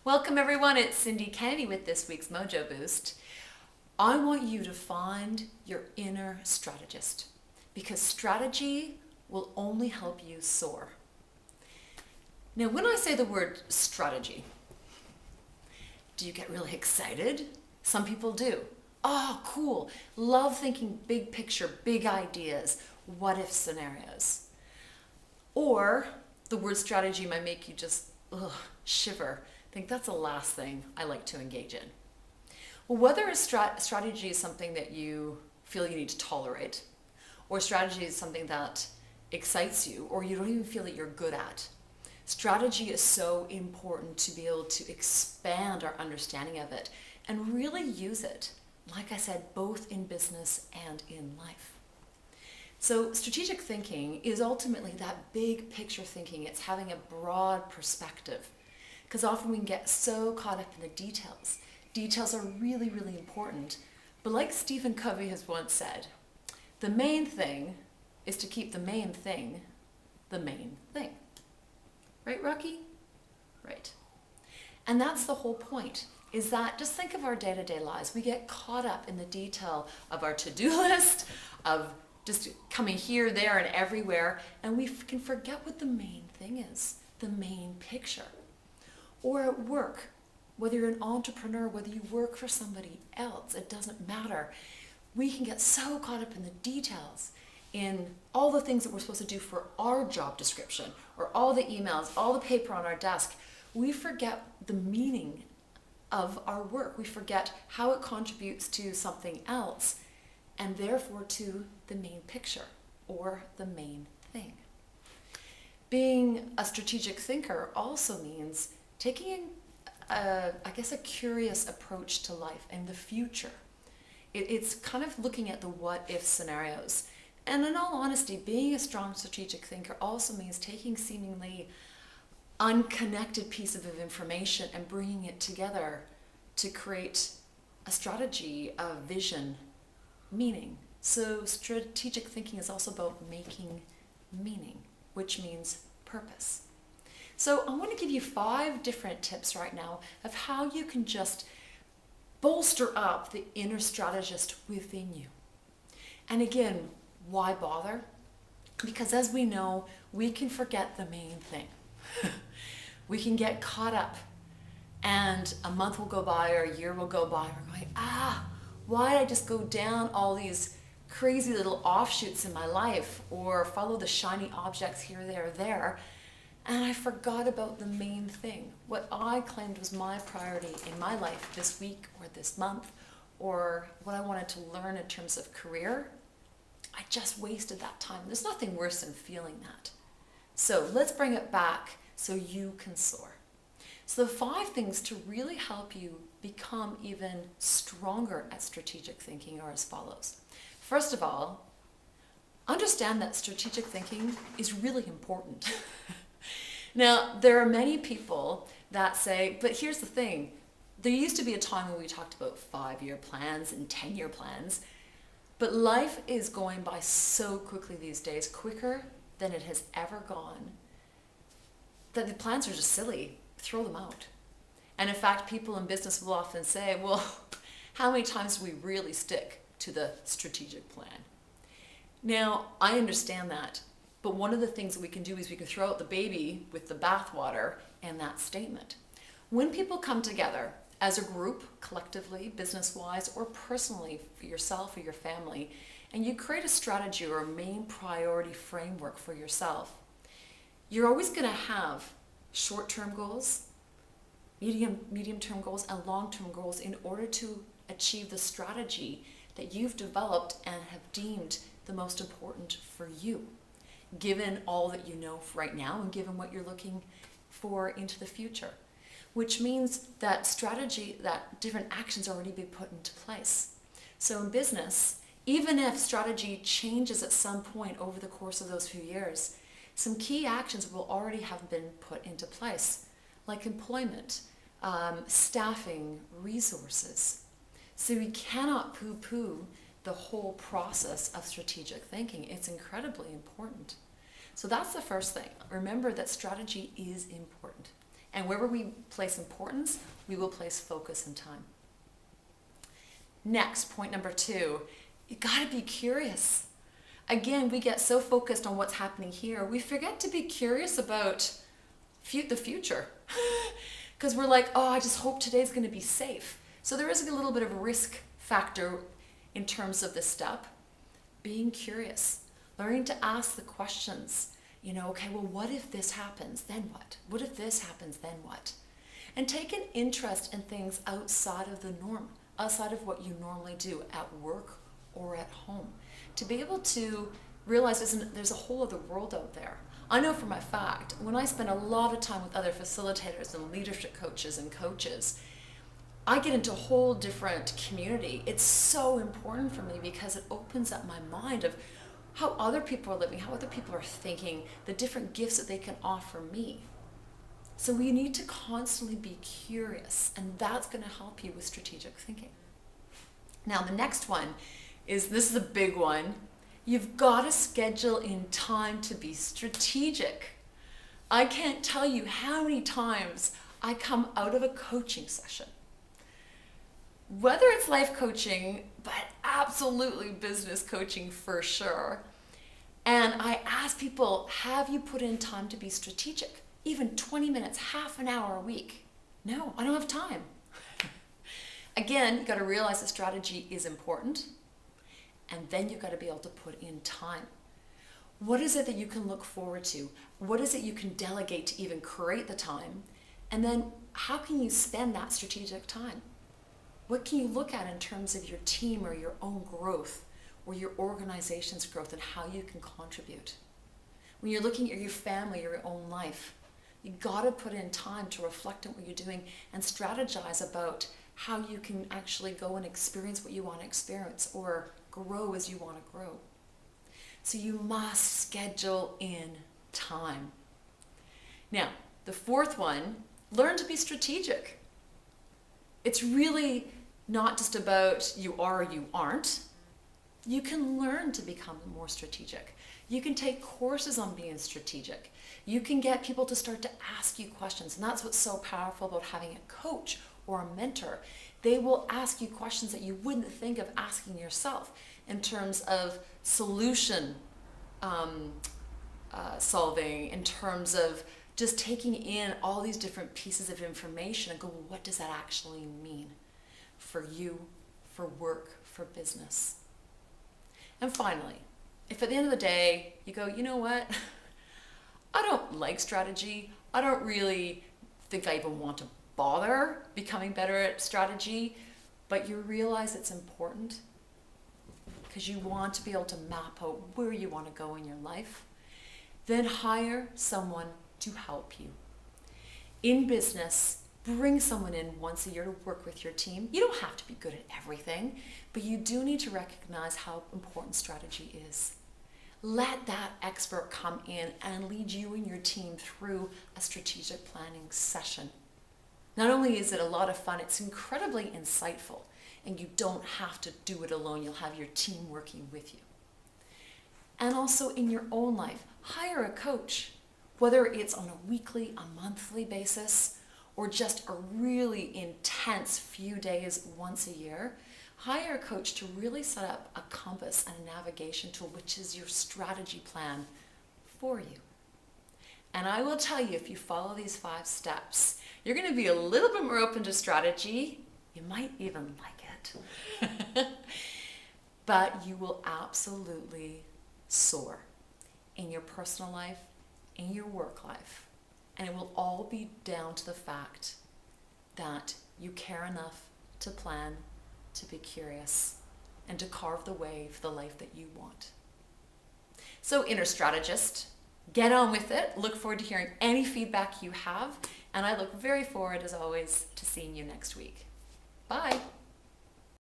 Welcome everyone, it's Cindy Kennedy with this week's Mojo Boost. I want you to find your inner strategist because strategy will only help you soar. Now, when I say the word strategy, do you get really excited? Some people do. Oh, cool. Love thinking big picture, big ideas, what if scenarios. Or the word strategy might make you just shiver. I think that's the last thing I like to engage in. Well, whether a strategy is something that you feel you need to tolerate, or strategy is something that excites you, or you don't even feel that you're good at, strategy is so important to be able to expand our understanding of it and really use it, like I said, both in business and in life. So strategic thinking is ultimately that big picture thinking. It's having a broad perspective. Because often we can get so caught up in the details. Details are really, really important. But like Stephen Covey has once said, the main thing is to keep the main thing the main thing. Right, Rocky? Right. And that's the whole point, is that just think of our day-to-day lives. We get caught up in the detail of our to-do list, of just coming here, there, and everywhere, and we can forget what the main thing is, the main picture. Or at work, whether you're an entrepreneur, whether you work for somebody else, it doesn't matter. We can get so caught up in the details, in all the things that we're supposed to do for our job description, or all the emails, all the paper on our desk. We forget the meaning of our work. We forget how it contributes to something else, and therefore to the main picture, or the main thing. Being a strategic thinker also means taking, a curious approach to life and the future. It's kind of looking at the what-if scenarios. And in all honesty, being a strong strategic thinker also means taking seemingly unconnected pieces of information and bringing it together to create a strategy, a vision, meaning. So strategic thinking is also about making meaning, which means purpose. So I want to give you 5 different tips right now of how you can just bolster up the inner strategist within you. And again, why bother? Because as we know, we can forget the main thing. We can get caught up and a month will go by or a year will go by and we're going, why did I just go down all these crazy little offshoots in my life or follow the shiny objects here, there, there? And I forgot about the main thing, what I claimed was my priority in my life this week or this month, or what I wanted to learn in terms of career. I just wasted that time. There's nothing worse than feeling that. So let's bring it back so you can soar. So the 5 things to really help you become even stronger at strategic thinking are as follows. First of all, understand that strategic thinking is really important. Now, there are many people that say, but here's the thing. There used to be a time when we talked about 5-year plans and 10-year plans, but life is going by so quickly these days, quicker than it has ever gone, that the plans are just silly. Throw them out. And in fact, people in business will often say, well, how many times do we really stick to the strategic plan? Now, I understand that. But one of the things that we can do is we can throw out the baby with the bathwater and that statement. When people come together as a group, collectively, business-wise, or personally for yourself or your family, and you create a strategy or a main priority framework for yourself, you're always going to have short-term goals, medium-term goals, and long-term goals in order to achieve the strategy that you've developed and have deemed the most important for you, given all that you know right now and given what you're looking for into the future, which means that strategy, that different actions already be put into place. So in business, even if strategy changes at some point over the course of those few years, some key actions will already have been put into place, like employment, staffing, resources. So we cannot poo-poo the whole process of strategic thinking. It's incredibly important. So that's the first thing. Remember that strategy is important. And wherever we place importance, we will place focus and time. Next, point number 2, you gotta be curious. Again, we get so focused on what's happening here, we forget to be curious about the future. Because we're like, oh, I just hope today's gonna be safe. So there is a little bit of a risk factor in terms of this step. Being curious, learning to ask the questions. Okay, well, what if this happens? Then what? What if this happens? Then what? And take an interest in things outside of the norm, outside of what you normally do at work or at home. To be able to realize there's a whole other world out there. I know for my fact, when I spend a lot of time with other facilitators and leadership coaches and coaches, I get into a whole different community. It's so important for me because it opens up my mind of how other people are living, how other people are thinking, the different gifts that they can offer me. So we need to constantly be curious, and that's going to help you with strategic thinking. Now, the next one this is a big one. You've got to schedule in time to be strategic. I can't tell you how many times I come out of a coaching session, whether it's life coaching, but absolutely business coaching for sure. And I ask people, have you put in time to be strategic? Even 20 minutes, half an hour a week. No, I don't have time. Again, you got to realize that strategy is important. And then you've got to be able to put in time. What is it that you can look forward to? What is it you can delegate to even create the time? And then how can you spend that strategic time? What can you look at in terms of your team or your own growth or your organization's growth and how you can contribute? When you're looking at your family or your own life, you got to put in time to reflect on what you're doing and strategize about how you can actually go and experience what you want to experience or grow as you want to grow. So you must schedule in time. Now, the 4th one, learn to be strategic. It's really not just about you are or you aren't. You can learn to become more strategic. You can take courses on being strategic. You can get people to start to ask you questions. And that's what's so powerful about having a coach or a mentor. They will ask you questions that you wouldn't think of asking yourself in terms of solution solving, in terms of just taking in all these different pieces of information and go, well, what does that actually mean for you, for work, for business? And finally, if at the end of the day you go, you know what, I don't like strategy, I don't really think I even want to bother becoming better at strategy, but you realize it's important because you want to be able to map out where you want to go in your life, then hire someone to help you. In business, bring someone in once a year to work with your team. You don't have to be good at everything, but you do need to recognize how important strategy is. Let that expert come in and lead you and your team through a strategic planning session. Not only is it a lot of fun, it's incredibly insightful, and you don't have to do it alone. You'll have your team working with you. And also in your own life, hire a coach, whether it's on a weekly, a monthly basis, or just a really intense few days once a year. Hire a coach to really set up a compass and a navigation tool, which is your strategy plan for you. And I will tell you, if you follow these 5 steps, you're going to be a little bit more open to strategy. You might even like it. But you will absolutely soar in your personal life, in your work life. And it will all be down to the fact that you care enough to plan, to be curious, and to carve the way for the life that you want. So, inner strategist, get on with it. Look forward to hearing any feedback you have. And I look very forward, as always, to seeing you next week. Bye.